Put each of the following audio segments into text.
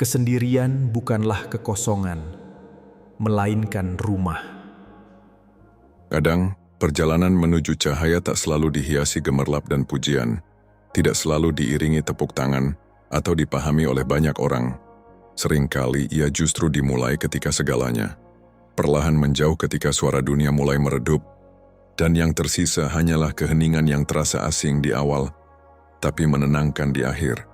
Kesendirian bukanlah kekosongan, melainkan rumah. Kadang, perjalanan menuju cahaya tak selalu dihiasi gemerlap dan pujian, tidak selalu diiringi tepuk tangan, atau dipahami oleh banyak orang. Seringkali ia justru dimulai ketika segalanya perlahan menjauh ketika suara dunia mulai meredup, dan yang tersisa hanyalah keheningan yang terasa asing di awal, tapi menenangkan di akhir.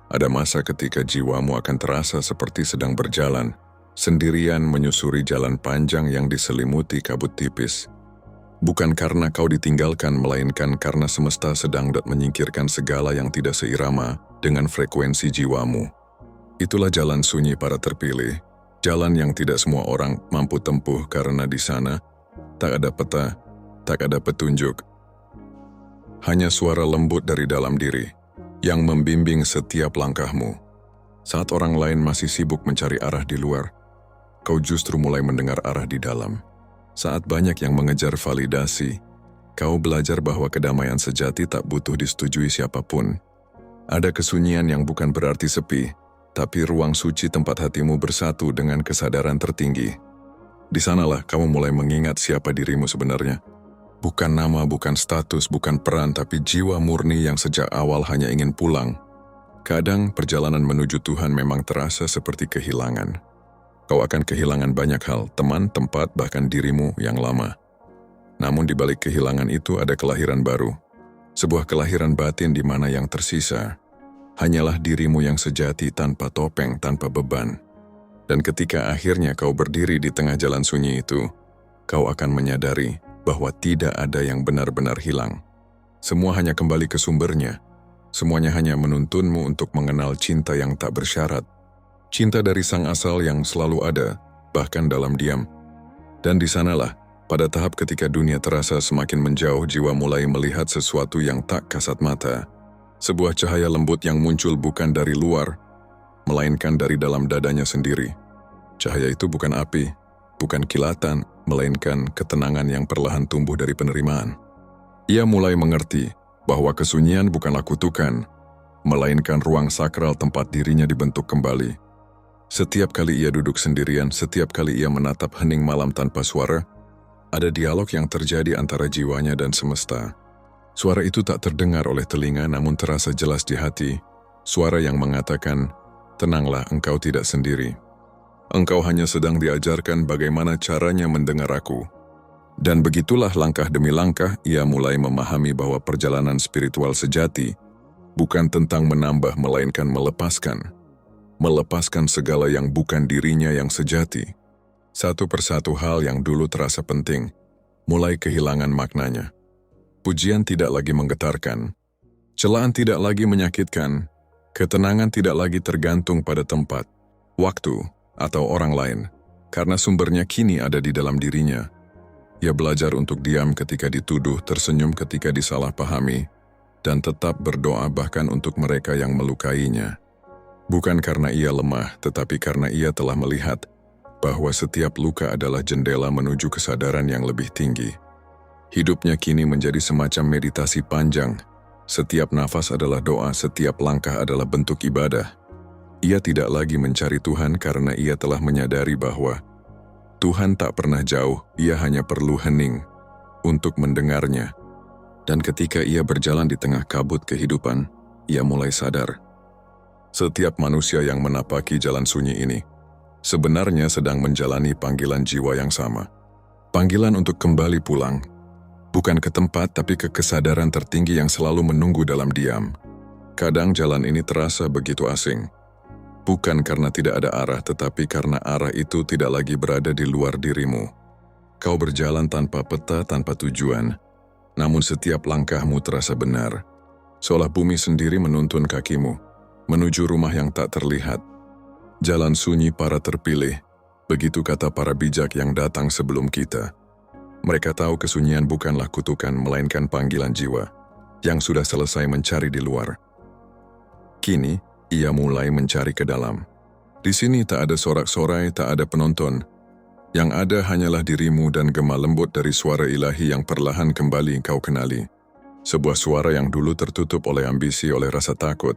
Ada masa ketika jiwamu akan terasa seperti sedang berjalan, sendirian menyusuri jalan panjang yang diselimuti kabut tipis. Bukan karena kau ditinggalkan, melainkan karena semesta sedang menyingkirkan segala yang tidak seirama dengan frekuensi jiwamu. Itulah jalan sunyi para terpilih, jalan yang tidak semua orang mampu tempuh karena di sana tak ada peta, tak ada petunjuk. Hanya suara lembut dari dalam diri yang membimbing setiap langkahmu. Saat orang lain masih sibuk mencari arah di luar, kau justru mulai mendengar arah di dalam. Saat banyak yang mengejar validasi, kau belajar bahwa kedamaian sejati tak butuh disetujui siapapun. Ada kesunyian yang bukan berarti sepi, tapi ruang suci tempat hatimu bersatu dengan kesadaran tertinggi. Di sanalah kamu mulai mengingat siapa dirimu sebenarnya. Bukan nama, bukan status, bukan peran, tapi jiwa murni yang sejak awal hanya ingin pulang. Kadang perjalanan menuju Tuhan memang terasa seperti kehilangan. Kau akan kehilangan banyak hal, teman, tempat, bahkan dirimu yang lama. Namun di balik kehilangan itu ada kelahiran baru. Sebuah kelahiran batin di mana yang tersisa hanyalah dirimu yang sejati tanpa topeng, tanpa beban. Dan ketika akhirnya kau berdiri di tengah jalan sunyi itu, kau akan menyadari bahwa tidak ada yang benar-benar hilang. Semua hanya kembali ke sumbernya. Semuanya hanya menuntunmu untuk mengenal cinta yang tak bersyarat. Cinta dari sang asal yang selalu ada, bahkan dalam diam. Dan di sanalah, pada tahap ketika dunia terasa semakin menjauh, jiwa mulai melihat sesuatu yang tak kasat mata. Sebuah cahaya lembut yang muncul bukan dari luar, melainkan dari dalam dadanya sendiri. Cahaya itu bukan api, bukan kilatan, melainkan ketenangan yang perlahan tumbuh dari penerimaan. Ia mulai mengerti bahwa kesunyian bukanlah kutukan, melainkan ruang sakral tempat dirinya dibentuk kembali. Setiap kali ia duduk sendirian, setiap kali ia menatap hening malam tanpa suara, ada dialog yang terjadi antara jiwanya dan semesta. Suara itu tak terdengar oleh telinga namun terasa jelas di hati. Suara yang mengatakan, "Tenanglah, engkau tidak sendiri. Engkau hanya sedang diajarkan bagaimana caranya mendengar aku." Dan begitulah langkah demi langkah ia mulai memahami bahwa perjalanan spiritual sejati bukan tentang menambah melainkan melepaskan. Melepaskan segala yang bukan dirinya yang sejati. Satu persatu hal yang dulu terasa penting, mulai kehilangan maknanya. Pujian tidak lagi menggetarkan, celaan tidak lagi menyakitkan, ketenangan tidak lagi tergantung pada tempat, waktu, atau orang lain, karena sumbernya kini ada di dalam dirinya. Ia belajar untuk diam ketika dituduh, tersenyum ketika disalahpahami, dan tetap berdoa bahkan untuk mereka yang melukainya. Bukan karena ia lemah, tetapi karena ia telah melihat bahwa setiap luka adalah jendela menuju kesadaran yang lebih tinggi. Hidupnya kini menjadi semacam meditasi panjang. Setiap nafas adalah doa, setiap langkah adalah bentuk ibadah. Ia tidak lagi mencari Tuhan karena ia telah menyadari bahwa Tuhan tak pernah jauh, ia hanya perlu hening untuk mendengarnya. Dan ketika ia berjalan di tengah kabut kehidupan, ia mulai sadar. Setiap manusia yang menapaki jalan sunyi ini sebenarnya sedang menjalani panggilan jiwa yang sama. Panggilan untuk kembali pulang, bukan ke tempat tapi ke kesadaran tertinggi yang selalu menunggu dalam diam. Kadang jalan ini terasa begitu asing. Bukan karena tidak ada arah, tetapi karena arah itu tidak lagi berada di luar dirimu. Kau berjalan tanpa peta, tanpa tujuan. Namun setiap langkahmu terasa benar. Seolah bumi sendiri menuntun kakimu, menuju rumah yang tak terlihat. Jalan sunyi para terpilih, begitu kata para bijak yang datang sebelum kita. Mereka tahu kesunyian bukanlah kutukan, melainkan panggilan jiwa, yang sudah selesai mencari di luar. Kini, ia mulai mencari ke dalam. Di sini tak ada sorak-sorai, tak ada penonton. Yang ada hanyalah dirimu dan gema lembut dari suara ilahi yang perlahan kembali kau kenali. Sebuah suara yang dulu tertutup oleh ambisi, oleh rasa takut,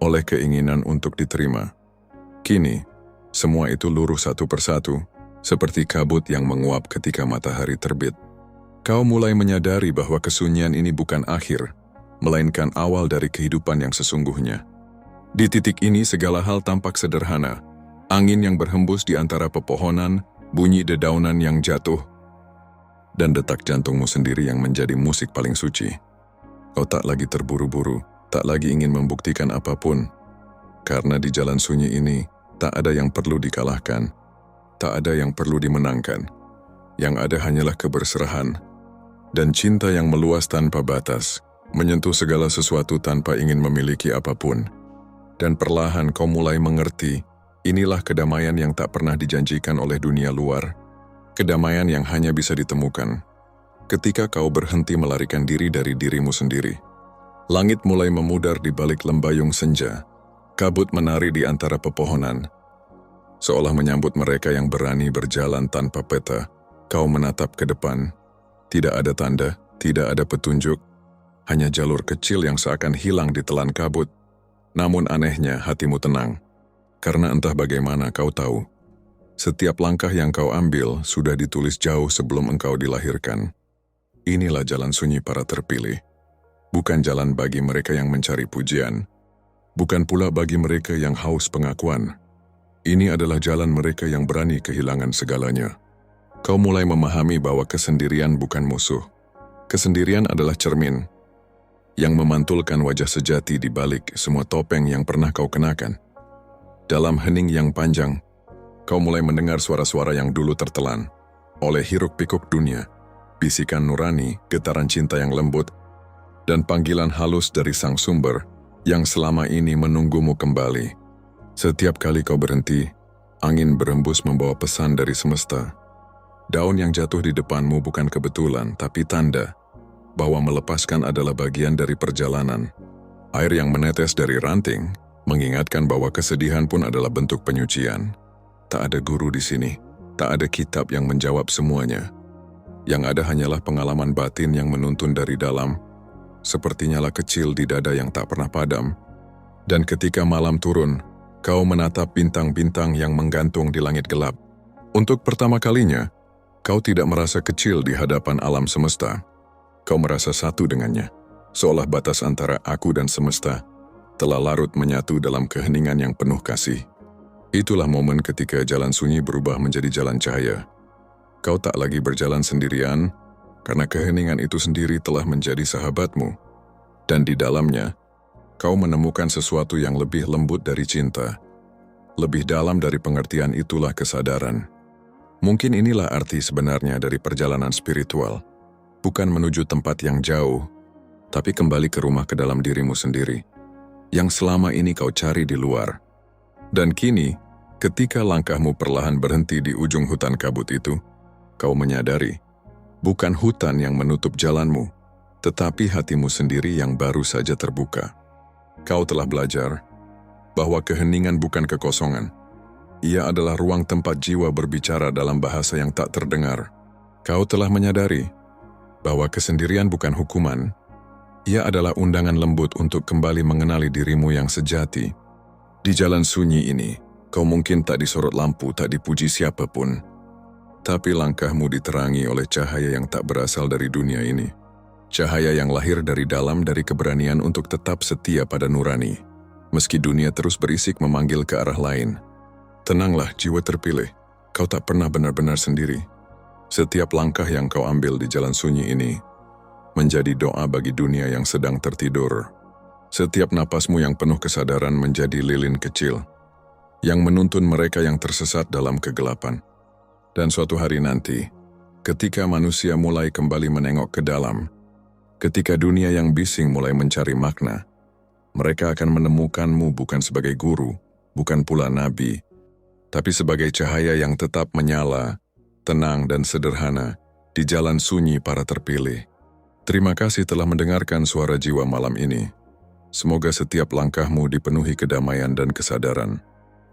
oleh keinginan untuk diterima. Kini, semua itu luruh satu persatu, seperti kabut yang menguap ketika matahari terbit. Kau mulai menyadari bahwa kesunyian ini bukan akhir, melainkan awal dari kehidupan yang sesungguhnya. Di titik ini segala hal tampak sederhana. Angin yang berhembus di antara pepohonan, bunyi dedaunan yang jatuh, dan detak jantungmu sendiri yang menjadi musik paling suci. Kau tak lagi terburu-buru, tak lagi ingin membuktikan apapun. Karena di jalan sunyi ini, tak ada yang perlu dikalahkan, tak ada yang perlu dimenangkan. Yang ada hanyalah keberserahan, dan cinta yang meluas tanpa batas, menyentuh segala sesuatu tanpa ingin memiliki apapun. Dan perlahan kau mulai mengerti, inilah kedamaian yang tak pernah dijanjikan oleh dunia luar. Kedamaian yang hanya bisa ditemukan ketika kau berhenti melarikan diri dari dirimu sendiri. Langit mulai memudar di balik lembayung senja. Kabut menari di antara pepohonan. Seolah menyambut mereka yang berani berjalan tanpa peta. Kau menatap ke depan. Tidak ada tanda, tidak ada petunjuk. Hanya jalur kecil yang seakan hilang di telan kabut. Namun anehnya hatimu tenang. Karena entah bagaimana kau tahu, setiap langkah yang kau ambil sudah ditulis jauh sebelum engkau dilahirkan. Inilah jalan sunyi para terpilih. Bukan jalan bagi mereka yang mencari pujian. Bukan pula bagi mereka yang haus pengakuan. Ini adalah jalan mereka yang berani kehilangan segalanya. Kau mulai memahami bahwa kesendirian bukan musuh. Kesendirian adalah cermin yang memantulkan wajah sejati di balik semua topeng yang pernah kau kenakan. Dalam hening yang panjang, kau mulai mendengar suara-suara yang dulu tertelan oleh hiruk-pikuk dunia, bisikan nurani, getaran cinta yang lembut, dan panggilan halus dari sang sumber yang selama ini menunggumu kembali. Setiap kali kau berhenti, angin berembus membawa pesan dari semesta. Daun yang jatuh di depanmu bukan kebetulan, tapi tanda bahwa melepaskan adalah bagian dari perjalanan. Air yang menetes dari ranting mengingatkan bahwa kesedihan pun adalah bentuk penyucian. Tak ada guru di sini, tak ada kitab yang menjawab semuanya. Yang ada hanyalah pengalaman batin yang menuntun dari dalam, seperti nyala kecil di dada yang tak pernah padam. Dan ketika malam turun, kau menatap bintang-bintang yang menggantung di langit gelap. Untuk pertama kalinya, kau tidak merasa kecil di hadapan alam semesta. Kau merasa satu dengannya, seolah batas antara aku dan semesta telah larut menyatu dalam keheningan yang penuh kasih. Itulah momen ketika jalan sunyi berubah menjadi jalan cahaya. Kau tak lagi berjalan sendirian, karena keheningan itu sendiri telah menjadi sahabatmu. Dan di dalamnya, kau menemukan sesuatu yang lebih lembut dari cinta. Lebih dalam dari pengertian itulah kesadaran. Mungkin inilah arti sebenarnya dari perjalanan spiritual. Bukan menuju tempat yang jauh, tapi kembali ke rumah ke dalam dirimu sendiri, yang selama ini kau cari di luar. Dan kini, ketika langkahmu perlahan berhenti di ujung hutan kabut itu, kau menyadari, bukan hutan yang menutup jalanmu, tetapi hatimu sendiri yang baru saja terbuka. Kau telah belajar bahwa keheningan bukan kekosongan. Ia adalah ruang tempat jiwa berbicara dalam bahasa yang tak terdengar. Kau telah menyadari bahwa kesendirian bukan hukuman. Ia adalah undangan lembut untuk kembali mengenali dirimu yang sejati. Di jalan sunyi ini, kau mungkin tak disorot lampu, tak dipuji siapapun. Tapi langkahmu diterangi oleh cahaya yang tak berasal dari dunia ini. Cahaya yang lahir dari dalam, dari keberanian untuk tetap setia pada nurani. Meski dunia terus berisik memanggil ke arah lain. Tenanglah jiwa terpilih, kau tak pernah benar-benar sendiri. Setiap langkah yang kau ambil di jalan sunyi ini menjadi doa bagi dunia yang sedang tertidur. Setiap napasmu yang penuh kesadaran menjadi lilin kecil yang menuntun mereka yang tersesat dalam kegelapan. Dan suatu hari nanti, ketika manusia mulai kembali menengok ke dalam, ketika dunia yang bising mulai mencari makna, mereka akan menemukanmu bukan sebagai guru, bukan pula nabi, tapi sebagai cahaya yang tetap menyala, tenang dan sederhana di jalan sunyi para terpilih. Terima kasih telah mendengarkan suara jiwa malam ini. Semoga setiap langkahmu dipenuhi kedamaian dan kesadaran.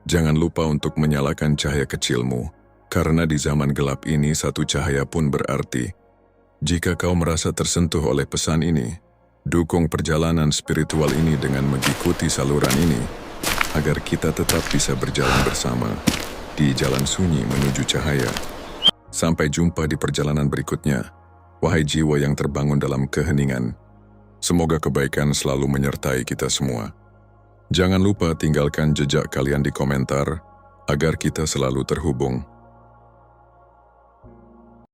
Jangan lupa untuk menyalakan cahaya kecilmu, karena di zaman gelap ini satu cahaya pun berarti. Jika kau merasa tersentuh oleh pesan ini, dukung perjalanan spiritual ini dengan mengikuti saluran ini. agar kita tetap bisa berjalan bersama di jalan sunyi menuju cahaya. Sampai jumpa di perjalanan berikutnya, wahai jiwa yang terbangun dalam keheningan. Semoga kebaikan selalu menyertai kita semua. Jangan lupa tinggalkan jejak kalian di komentar agar kita selalu terhubung.